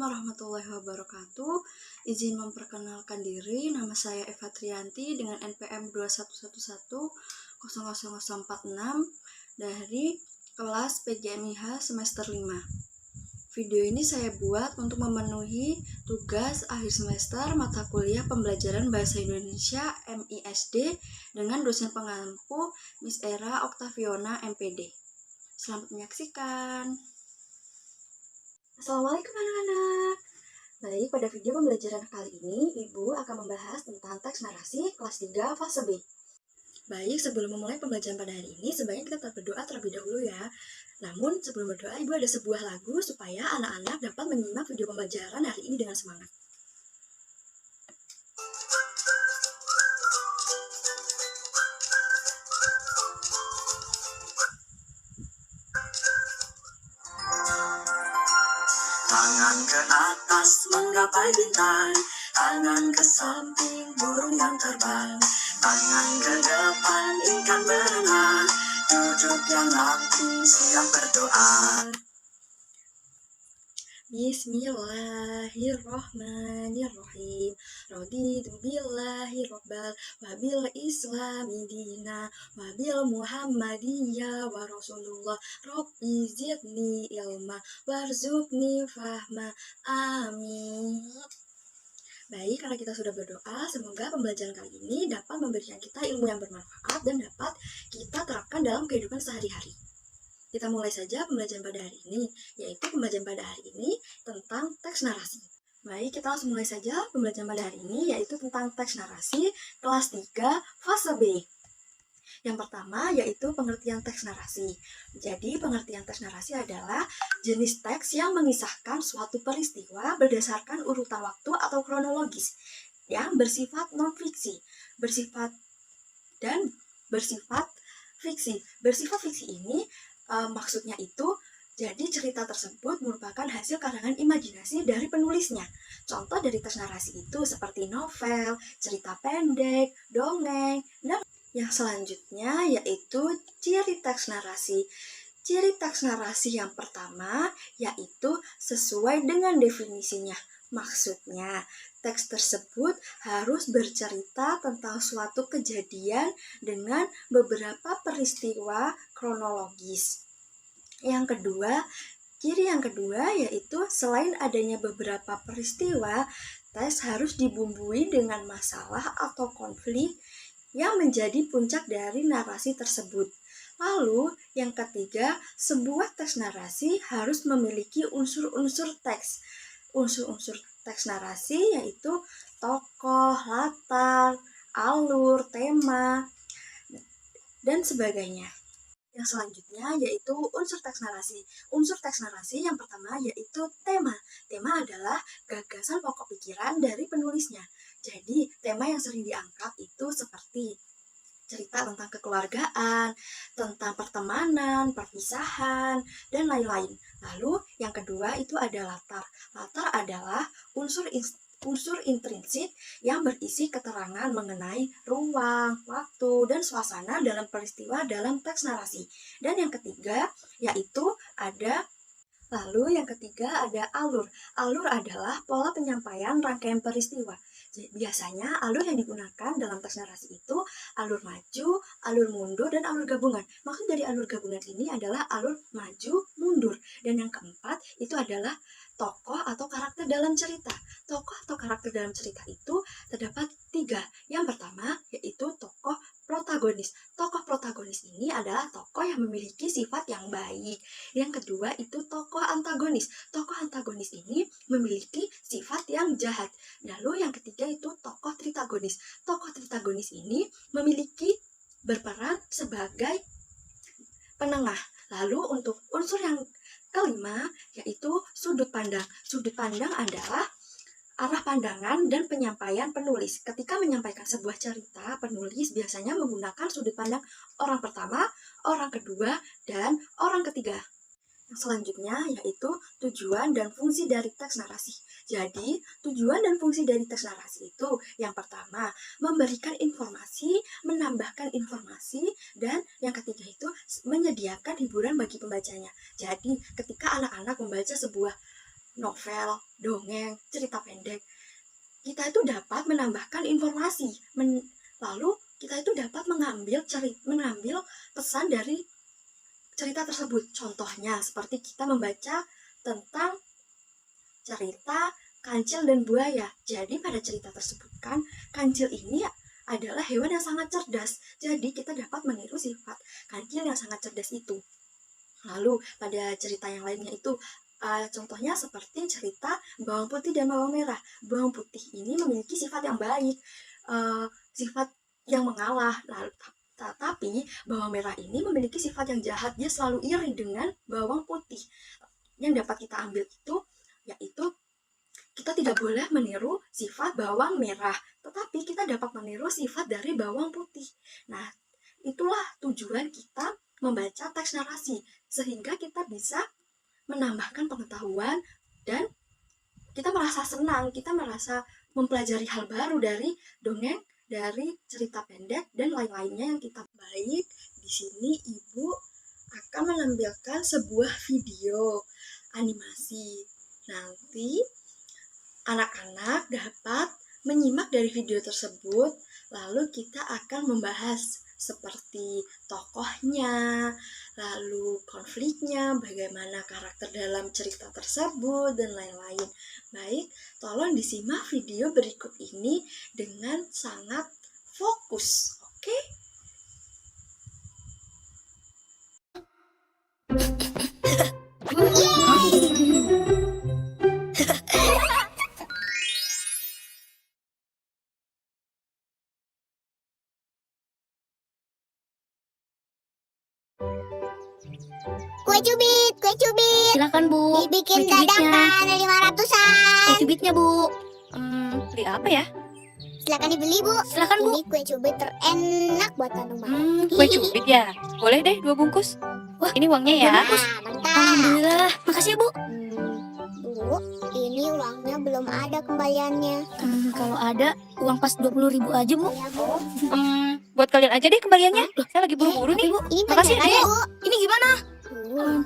Warahmatullahi wabarakatuh. Izin memperkenalkan diri, nama saya Eva Trianti dengan NPM 2111000046 dari kelas PGMIH semester 5. Video ini saya buat untuk memenuhi tugas akhir semester mata kuliah pembelajaran Bahasa Indonesia MISD dengan dosen pengampu Miss Era Oktaviona MPD. Selamat menyaksikan. Assalamualaikum anak-anak. Baik, pada video pembelajaran kali ini, Ibu akan membahas tentang teks narasi kelas 3 fase B. Baik, sebelum memulai pembelajaran pada hari ini, sebaiknya kita berdoa terlebih dahulu ya. Namun, sebelum berdoa, Ibu ada sebuah lagu supaya anak-anak dapat menyimak video pembelajaran hari ini dengan semangat. Tangan ke atas menggapai bintang, tangan ke samping burung yang terbang, tangan ke depan ikan berenang, duduk yang ramping siap berdoa. Bismillahirrohmanirrohim. Raditu billahi robbal wabil islami dina wabil muhammadiyya wa rasulullah rabbi zidni ilma warzuqni fahma. Amin. Baik, karena kita sudah berdoa, semoga pembelajaran kali ini dapat memberikan kita ilmu yang bermanfaat dan dapat kita terapkan dalam kehidupan sehari-hari. Kita mulai saja pembelajaran pada hari ini, yaitu pembelajaran pada hari ini tentang teks narasi. Baik, kita langsung mulai saja pembelajaran pada hari ini, yaitu tentang teks narasi kelas 3 fase B. Yang pertama yaitu pengertian teks narasi. Jadi pengertian teks narasi adalah jenis teks yang mengisahkan suatu peristiwa berdasarkan urutan waktu atau kronologis yang bersifat non-fiksi, bersifat fiksi. Bersifat fiksi ini maksudnya itu jadi cerita tersebut merupakan hasil karangan imajinasi dari penulisnya. Contoh dari teks narasi itu seperti novel, cerita pendek, dongeng, dan yang selanjutnya yaitu ciri teks narasi. Ciri teks narasi yang pertama yaitu sesuai dengan definisinya. Maksudnya, teks tersebut harus bercerita tentang suatu kejadian dengan beberapa peristiwa kronologis. Ciri yang kedua yaitu selain adanya beberapa peristiwa, teks harus dibumbui dengan masalah atau konflik yang menjadi puncak dari narasi tersebut. Lalu, yang ketiga, sebuah teks narasi harus memiliki unsur-unsur teks. Unsur-unsur teks narasi yaitu tokoh, latar, alur, tema, dan sebagainya. Yang selanjutnya yaitu unsur teks narasi. Unsur teks narasi yang pertama yaitu tema. Tema adalah gagasan pokok pikiran dari penulisnya. Jadi, tema yang sering diangkat itu seperti cerita tentang kekeluargaan, tentang pertemanan, perpisahan, dan lain-lain. Lalu, yang kedua itu ada latar. Latar adalah unsur intrinsik yang berisi keterangan mengenai ruang, waktu, dan suasana dalam peristiwa dalam teks narasi. Dan yang ketiga yaitu ada alur. Alur adalah pola penyampaian rangkaian peristiwa. Biasanya alur yang digunakan dalam teks narasi itu alur maju, alur mundur, dan alur gabungan. Maksud dari alur gabungan ini adalah alur maju, mundur. Dan yang keempat itu adalah tokoh atau karakter dalam cerita. Tokoh atau karakter dalam cerita itu terdapat 3. Yang pertama yaitu tokoh protagonis. Tokoh protagonis ini adalah tokoh yang memiliki sifat yang baik. Yang kedua itu tokoh antagonis. Tokoh antagonis ini memiliki sifat yang jahat. Lalu yang ketiga itu tokoh tritagonis. Tokoh tritagonis ini memiliki berperan sebagai penengah. Lalu untuk unsur yang kelima yaitu sudut pandang. Sudut pandang adalah arah pandangan dan penyampaian penulis. Ketika menyampaikan sebuah cerita, penulis biasanya menggunakan sudut pandang orang pertama, orang kedua, dan orang ketiga. Yang selanjutnya yaitu tujuan dan fungsi dari teks narasi. Jadi, tujuan dan fungsi dari teks narasi itu yang pertama, memberikan informasi, menambahkan informasi, dan yang ketiga itu menyediakan hiburan bagi pembacanya. Jadi, ketika anak-anak membaca sebuah novel, dongeng, cerita pendek, kita itu dapat menambahkan informasi, lalu kita itu dapat mengambil pesan dari cerita tersebut. Contohnya seperti kita membaca tentang cerita kancil dan buaya. Jadi pada cerita tersebut kan, kancil ini adalah hewan yang sangat cerdas. Jadi kita dapat meniru sifat kancil yang sangat cerdas itu. Lalu pada cerita yang lainnya itu contohnya seperti cerita bawang putih dan bawang merah. Bawang putih ini memiliki sifat yang baik, sifat yang mengalah. Lalu tapi bawang merah ini memiliki sifat yang jahat. Dia selalu iri dengan bawang putih. Yang dapat kita ambil itu yaitu kita tidak boleh meniru sifat bawang merah, tetapi kita dapat meniru sifat dari bawang putih. Nah, itulah tujuan kita membaca teks narasi, sehingga kita bisa menambahkan pengetahuan dan kita merasa senang, kita merasa mempelajari hal baru dari dongeng, dari cerita pendek dan lain-lainnya yang kita baik. Di sini Ibu akan menampilkan sebuah video animasi. Nanti anak-anak dapat menyimak dari video tersebut, lalu kita akan membahas seperti tokohnya, lalu konfliknya, bagaimana karakter dalam cerita tersebut, dan lain-lain. Baik, tolong disimak video berikut ini dengan sangat fokus, oke? Kue cubit. Silakan Bu. Dibikin Kue cubitnya. dadakan 500-an. Kue cubitnya Bu. Beli apa ya? Silakan dibeli, Bu. Silakan Bu. Ini kue cubit terenak buatan rumah. Kue cubit ya. Boleh deh 2 bungkus. Wah, ini uangnya ya. Nah, mantap. Alhamdulillah. Makasih ya Bu. Bu, ini uangnya belum ada kembaliannya. Kalau ada uang pas 20.000 aja Bu. Ya, Bu. Buat kalian aja deh kembaliannya. Loh, saya lagi buru-buru nih. Ini Makasih beneran, ya, Bu. Ini gimana? Wah,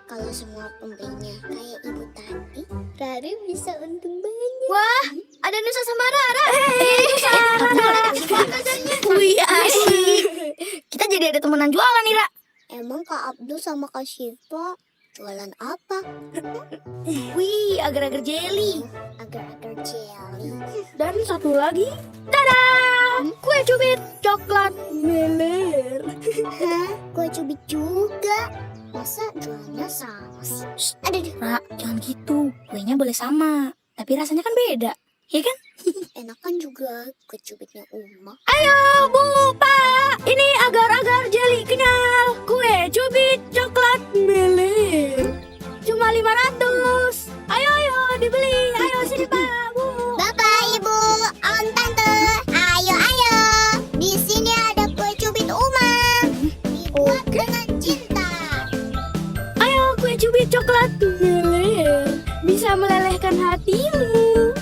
kalau semua pembelinya kayak ibu tadi, Rari bisa untung banyak. Wah, ada Nusa sama Rara. Wih, asik. Kita jadi ada temenan jualan nih, Ra. Emang Kak Abdul sama Kak Syifa jualan apa? Wih, agar-agar jelly. Agar-agar jelly. Dan satu lagi, tada! Kue cubit coklat meler. Hah? Kue cubit juga? Masa jualnya sama sih? Ada deh, Ra, jangan gitu. Kuenya boleh sama, tapi rasanya kan beda, ya kan? Enakan juga kue cubitnya Uma. Ayo, Bu, Pak, ini agar-agar jelly kenyal. Kue cubit coklat meler. Cuma 500. Ayo, dibeli. Ayo, sini Pak, Bu. Bapak, Ibu, Om, Tante, ayo. Di sini ada kue cubit Uma. Dibuat dengan cinta. Ayo, kue cubit coklat meler. Bisa melelehkan hatimu.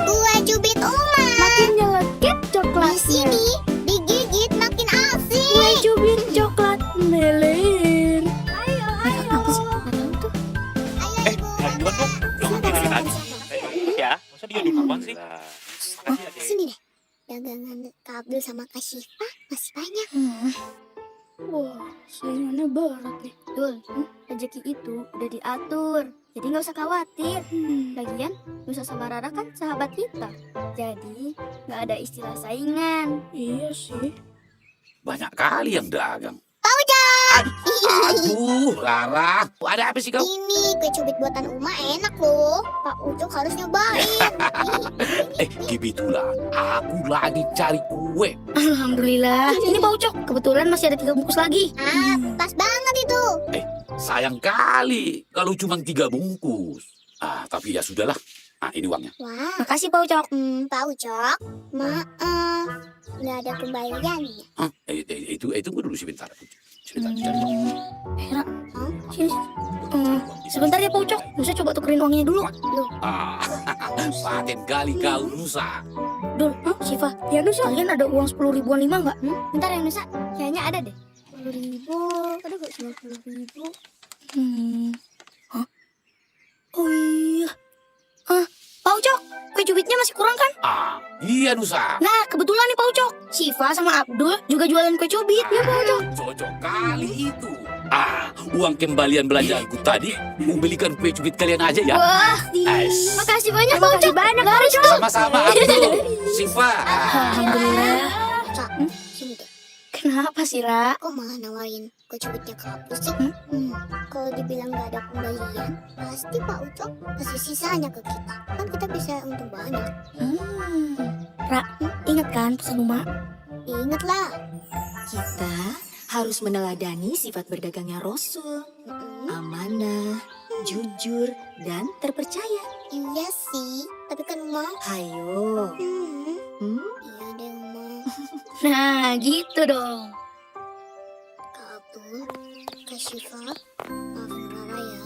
Kue cubit Uma. Makin nyelekit Di coklatnya. sini digigit makin asik. Kue cubit coklat meler. Ayo. Ayo, Ibu. Duluan dong. Dari tadi. Ya, masa dia duluan sih? Oh, sini deh. Dagangan Kak Abdul sama Kak Syifa masih banyak. Wah, saingannya berat nih. Dul, rezeki itu udah diatur. Jadi nggak usah khawatir. Lagian, Nusa sama Rara kan sahabat kita. Jadi, nggak ada istilah saingan. Iya sih. Banyak kali yang dagang. Pak Ujang. Aduh, Rara. Ada apa sih kau? Ini kue cubit buatan Uma enak loh. Pak Ujang harus nyobain. Kebetulan aku lagi cari kue. Alhamdulillah. Ini Pak Ucok. Kebetulan masih ada 3 bungkus lagi. Pas banget itu. Sayang kali kalau cuma 3 bungkus. Tapi ya sudahlah. Ini uangnya. Wah, Makasih Pak Ucok. Pak Ucok, maaf, nggak ada kembaliannya. Itu tunggu dulu sebentar. Sebentar. Ra, sini. Sebentar ya Pak Ucok. Nusa coba tukerin uangnya dulu. Paten kali kau, Nusa. Dul, Syifa, ya Nusa. Kalian ada uang 10 ribuan 5 nggak? Bentar ya Nusa, kayaknya ada deh. 10.000, ada gak 90.000? cubitnya masih kurang kan? Iya Nusa. Nah, kebetulan nih Pak Ucok. Siva sama Abdul juga jualan kue cubit. Ya Pak Ucok. Cocok kali itu. Uang kembalian belanjaanku tadi membelikan kue cubit kalian aja ya. Wah, Ais. makasih banyak Pak Ucok. Laris tuh. Sama-sama Abdul, Siva. Alhamdulillah. Cak, sini deh. Kenapa sih, Ra? Kok malah nawarin kue cubitnya ke Abdul sih? Kalau dibilang nggak ada kembalian, pasti Pak Ucok kasih sisanya ke kita. Kan kita bisa untung banyak. Ra, ingat kan pesan Uma? Ingat lah. Kita harus meneladani sifat berdagangnya Rasul, amanah, jujur, dan terpercaya. Iya sih, tapi kan Uma. Hayo. Iya deh Uma. Nah, gitu dong. Kak Abdul, Kak Syifa, maafin Rara ya.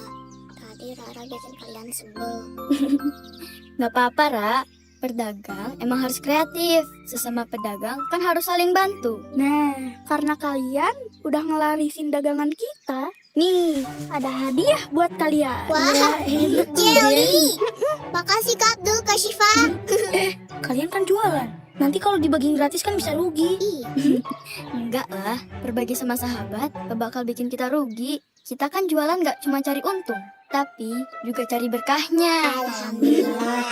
Tadi Rara bikin kalian sebel. Nggak apa-apa, Ra. Berdagang emang harus kreatif. Sesama pedagang kan harus saling bantu. Nah, karena kalian udah ngelarisin dagangan kita, nih, ada hadiah buat kalian. Wah, Jelly. Makasih Kak Abdul, Kak Syifa. Kalian kan jualan. Nanti kalau dibagiin gratis kan bisa rugi. Iya. Enggak lah, berbagi sama sahabat gak bakal bikin kita rugi. Kita kan jualan gak cuma cari untung, tapi juga cari berkahnya. Alhamdulillah.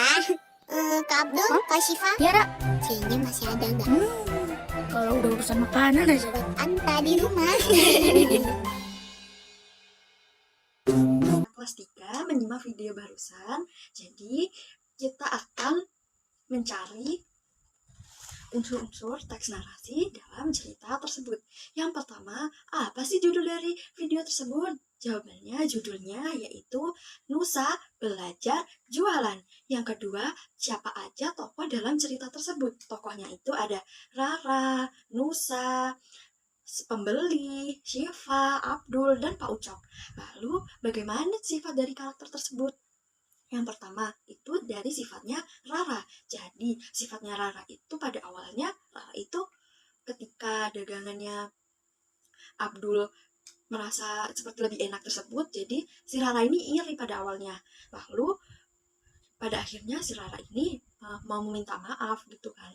Kak Abdul, Kak Syifa, Ya, Ra. kayaknya masih ada nggak? Kalau udah urusan makanan aja. Buat Anta di rumah. Kelas 3 menyimak video barusan. Jadi kita akan mencari unsur-unsur teks narasi dalam cerita tersebut. Yang pertama, apa sih judul dari video tersebut? Jawabannya, judulnya yaitu Nusa Belajar Jualan. Yang kedua, siapa aja tokoh dalam cerita tersebut? Tokohnya itu ada Rara, Nusa, pembeli, Syifa, Abdul, dan Pak Ucok. Lalu, bagaimana sifat dari karakter tersebut? Yang pertama, itu dari sifatnya Rara. Jadi, sifatnya Rara itu pada awalnya, Rara itu ketika dagangannya Abdul merasa seperti lebih enak tersebut, jadi si Rara ini iri pada awalnya. Lalu, pada akhirnya si Rara ini mau meminta maaf gitu kan.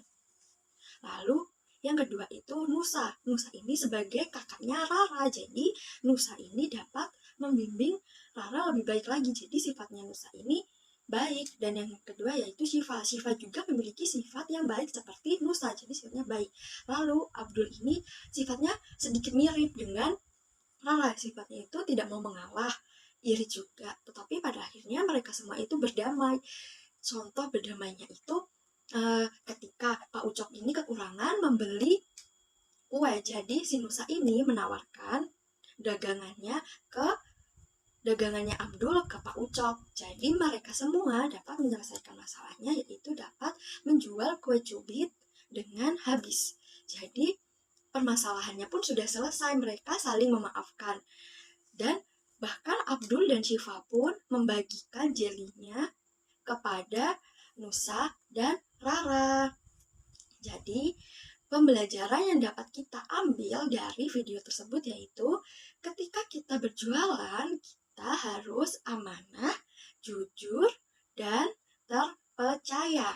Lalu, yang kedua itu Nusa. Nusa ini sebagai kakaknya Rara. Jadi, Nusa ini dapat membimbing Rara lebih baik lagi. Jadi, sifatnya Nusa ini baik. Dan yang kedua yaitu Syifa. Syifa juga memiliki sifat yang baik seperti Nusa. Jadi, sifatnya baik. Lalu, Abdul ini sifatnya sedikit mirip dengan Rara. Sifatnya itu tidak mau mengalah, iri juga. Tetapi pada akhirnya mereka semua itu berdamai. Contoh berdamainya itu ketika Pak Ucok ini kekurangan membeli kue. Jadi si Nusa ini menawarkan dagangannya Abdul ke Pak Ucok. Jadi mereka semua dapat menyelesaikan masalahnya, yaitu dapat menjual kue cubit dengan habis. Jadi permasalahannya pun sudah selesai, mereka saling memaafkan. Dan bahkan Abdul dan Syifa pun membagikan jelinya kepada Nusa dan Rara. Jadi, pembelajaran yang dapat kita ambil dari video tersebut yaitu ketika kita berjualan, kita harus amanah, jujur, dan terpercaya.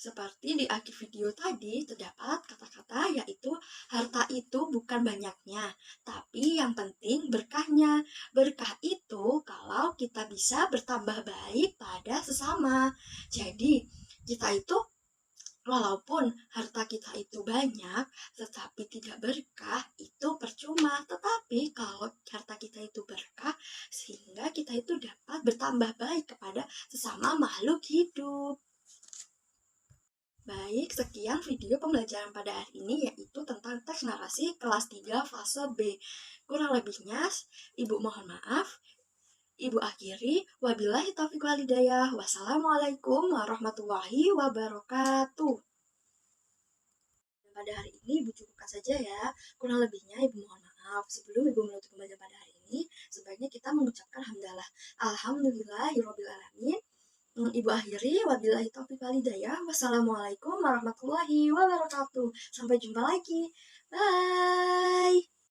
Seperti di akhir video tadi, terdapat kata-kata yaitu harta itu bukan banyaknya, tapi yang penting berkahnya. Berkah itu kalau kita bisa bertambah baik pada sesama. Jadi, kita itu walaupun harta kita itu banyak, tetapi tidak berkah, itu percuma. Tetapi kalau harta kita itu berkah, sehingga kita itu dapat bertambah baik kepada sesama makhluk hidup. Baik, sekian video pembelajaran pada hari ini, yaitu tentang teks narasi kelas 3 fase B. Kurang lebihnya, Ibu mohon maaf. Ibu akhiri, wabillahi taufiq wal hidayah. Wassalamualaikum warahmatullahi wabarakatuh. Pada hari ini Ibu cukupkan saja ya. Kurang lebihnya Ibu mohon maaf. Sebelum Ibu menutup pembelajaran pada hari ini, sebaiknya kita mengucapkan hamdalah. Alhamdulillahirabbil alamin. Ibu akhiri, wabillahi taufiq wal hidayah. Wassalamualaikum warahmatullahi wabarakatuh. Sampai jumpa lagi. Bye.